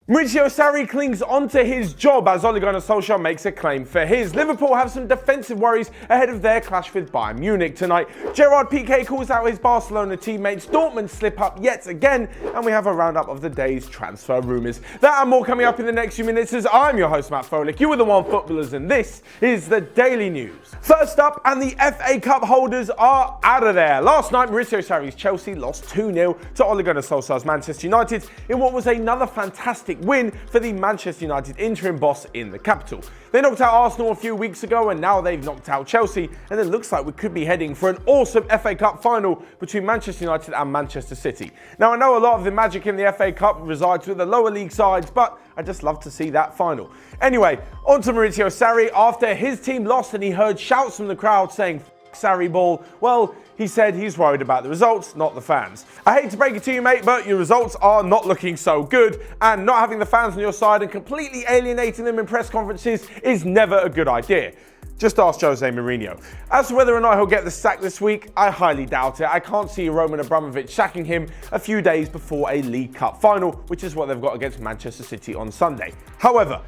Maurizio Sarri clings onto his job as Ole Gunnar Solskjaer makes a claim for his. Liverpool have some defensive worries ahead of their clash with Bayern Munich tonight. Pique calls out his Barcelona teammates. Dortmund slip up yet again, and we have a roundup of the day's transfer rumours. That and more coming up in the next few minutes as I'm your host Matt Froelich. You are the Onefootballers, and this is the Daily News. First up, and the FA Cup holders are out of there. Last night, Maurizio Sarri's Chelsea lost 2-0 to Ole Gunnar Solskjaer's Manchester United in what was another fantastic win for the Manchester United interim boss in the capital. They knocked out Arsenal a few weeks ago, and now they've knocked out Chelsea, and it looks like we could be heading for an awesome FA Cup final between Manchester United and Manchester City. Now, I know a lot of the magic in the FA Cup resides with the lower league sides, but I just love to see that final. Anyway, on to Maurizio Sarri. After his team lost and he heard shouts from the crowd saying, Sarri ball, well, he said he's worried about the results, not the fans. I hate to break it to you, mate, but your results are not looking so good, and not having the fans on your side and completely alienating them in press conferences is never a good idea. Just ask Jose Mourinho. As to whether or not he'll get the sack this week, I highly doubt it. I can't see Roman Abramovich sacking him a few days before a League Cup final, which is what they've got against Manchester City on Sunday. However,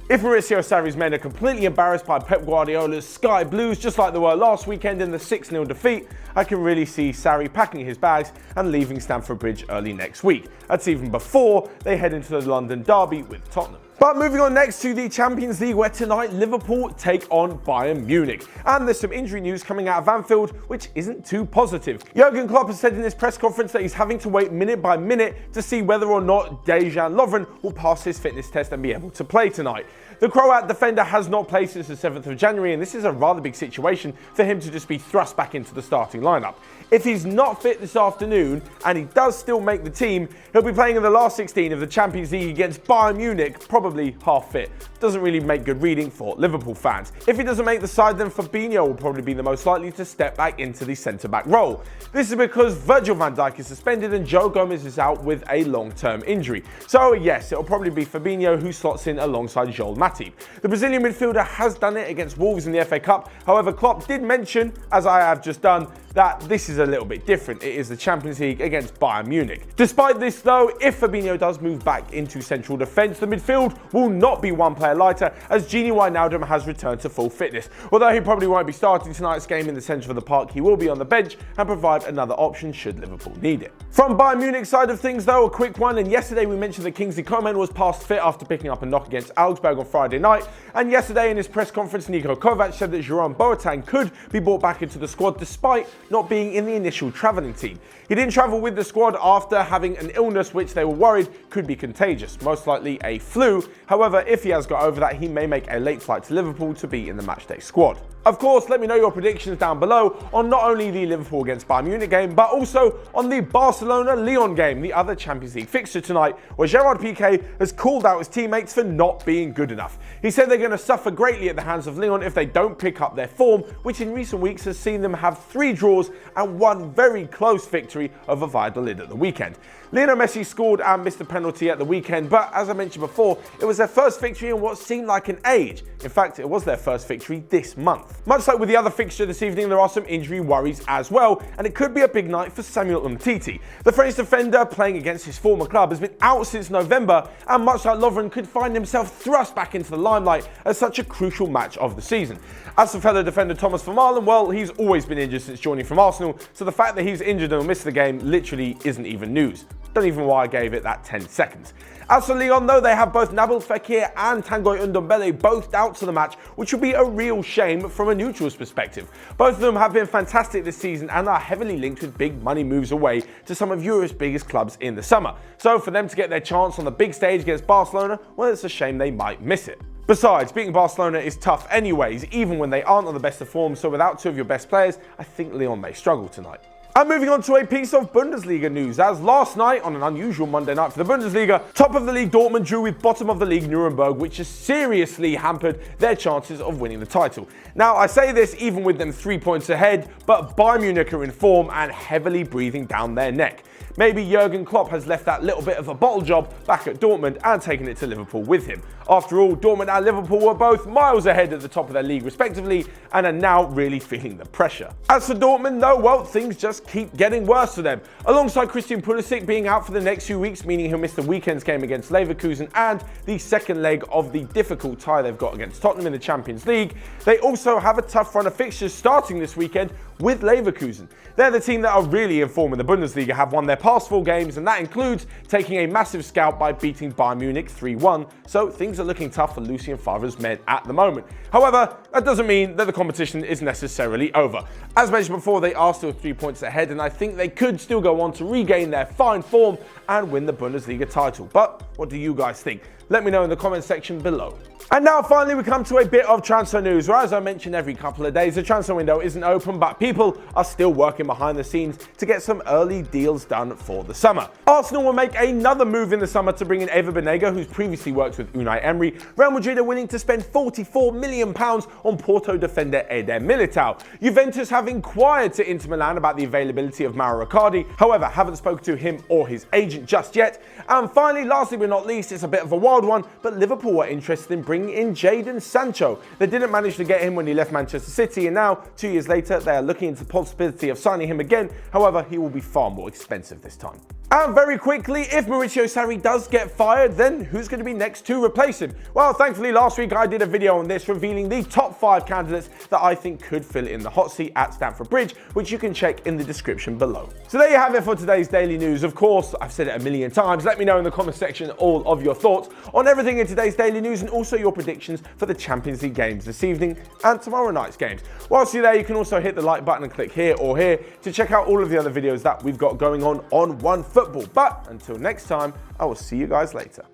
if Maurizio Sarri's men are completely embarrassed by Pep Guardiola's Sky Blues, just like they were last weekend in the 6-0 defeat, I can really see Sarri packing his bags and leaving Stamford Bridge early next week. That's even before they head into the London derby with Tottenham. But moving on next to the Champions League, where tonight Liverpool take on Bayern Munich. And there's some injury news coming out of Anfield, which isn't too positive. Jurgen Klopp has said in his press conference that he's having to wait minute by minute to see whether or not Dejan Lovren will pass his fitness test and be able to play tonight. The Croat defender has not played since the 7th of January, and this is a rather big situation for him to just be thrust back into the starting lineup. If he's not fit this afternoon, and he does still make the team, he'll be playing in the last 16 of the Champions League against Bayern Munich, probably half fit. Doesn't really make good reading for Liverpool fans. If he doesn't make the side, then Fabinho will probably be the most likely to step back into the centre-back role. This is because Virgil van Dijk is suspended and Joe Gomez is out with a long-term injury. So yes, it'll probably be Fabinho who slots in alongside Joel Matip. The Brazilian midfielder has done it against Wolves in the FA Cup. However, Klopp did mention, as I have just done, that this is a little bit different. It is the Champions League against Bayern Munich. Despite this though, if Fabinho does move back into central defence, the midfield will not be one player lighter, as Gini Wijnaldum has returned to full fitness. Although he probably won't be starting tonight's game in the centre of the park, he will be on the bench and provide another option should Liverpool need it. From Bayern Munich's side of things though, a quick one, and yesterday we mentioned that Kingsley Coman was past fit after picking up a knock against Augsburg on Friday night, and yesterday in his press conference, Niko Kovac said that Jerome Boateng could be brought back into the squad despite not being in the initial travelling team. He didn't travel with the squad after having an illness which they were worried could be contagious, most likely a flu. However, if he has got over that, he may make a late flight to Liverpool to be in the matchday squad. Of course, let me know your predictions down below on not only the Liverpool against Bayern Munich game, but also on the Barcelona-Lyon game, the other Champions League fixture tonight, where Gerard Pique has called out his teammates for not being good enough. He said they're going to suffer greatly at the hands of Lyon if they don't pick up their form, which in recent weeks has seen them have 3 draws and 1 very close victory over Valladolid at the weekend. Lionel Messi scored and missed a penalty at the weekend, but as I mentioned before, it was their first victory in what seemed like an age. In fact, it was their first victory this month. Much like with the other fixture this evening, there are some injury worries as well, and it could be a big night for Samuel Umtiti. The French defender, playing against his former club, has been out since November, and much like Lovren, could find himself thrust back into the limelight at such a crucial match of the season. As for fellow defender Thomas Vermaelen, well, he's always been injured since joining from Arsenal, so the fact that he's injured and will miss the game literally isn't even news. Don't even know why I gave it that 10 seconds. As for Lyon though, they have both Nabil Fekir and Tanguy Ndombele both out to the match, which would be a real shame from a neutral's perspective. Both of them have been fantastic this season and are heavily linked with big money moves away to some of Europe's biggest clubs in the summer. So for them to get their chance on the big stage against Barcelona, well, it's a shame they might miss it. Besides, beating Barcelona is tough anyways, even when they aren't on the best of form, so without 2 of your best players, I think Lyon may struggle tonight. And moving on to a piece of Bundesliga news, as last night, on an unusual Monday night for the Bundesliga, top of the league Dortmund drew with bottom of the league Nuremberg, which has seriously hampered their chances of winning the title. Now, I say this even with them 3 points ahead, but Bayern Munich are in form and heavily breathing down their neck. Maybe Jurgen Klopp has left that little bit of a bottle job back at Dortmund and taken it to Liverpool with him. After all, Dortmund and Liverpool were both miles ahead at the top of their league respectively and are now really feeling the pressure. As for Dortmund though, well, things just keep getting worse for them. Alongside Christian Pulisic being out for the next few weeks, meaning he'll miss the weekend's game against Leverkusen and the second leg of the difficult tie they've got against Tottenham in the Champions League, they also have a tough run of fixtures starting this weekend with Leverkusen. They're the team that are really in form in the Bundesliga, have won their past 4 games, and that includes taking a massive scalp by beating Bayern Munich 3-1, so things are looking tough for Lucien Favre's men at the moment. However, that doesn't mean that the competition is necessarily over. As mentioned before, they are still 3 points ahead, and I think they could still go on to regain their fine form and win the Bundesliga title. But what do you guys think? Let me know in the comment section below. And now finally we come to a bit of transfer news, where as I mention every couple of days, the transfer window isn't open, but people are still working behind the scenes to get some early deals done for the summer. Arsenal will make another move in the summer to bring in Ever Banega, who's previously worked with Unai Emery. Real Madrid are willing to spend £44 million on Porto defender Eder Militao. Juventus have inquired to Inter Milan about the availability of Mauro Icardi, however haven't spoken to him or his agent just yet. And finally, lastly but not least, it's a bit of a wild one, but Liverpool were interested in bringing in Jadon Sancho. They didn't manage to get him when he left Manchester City, and now 2 years later they are looking into the possibility of signing him again. However, he will be far more expensive this time. And very quickly, if Maurizio Sarri does get fired, then who's going to be next to replace him? Well, thankfully last week I did a video on this revealing the top 5 candidates that I think could fill in the hot seat at Stamford Bridge, which you can check in the description below. So there you have it for today's daily news. Of course, I've said it a million times. Let me know in the comment section all of your thoughts on everything in today's daily news, and also your predictions for the Champions League games this evening and tomorrow night's games. Whilst you're there, you can also hit the like button and click here or here to check out all of the other videos that we've got going on Onefootball. But until next time, I will see you guys later.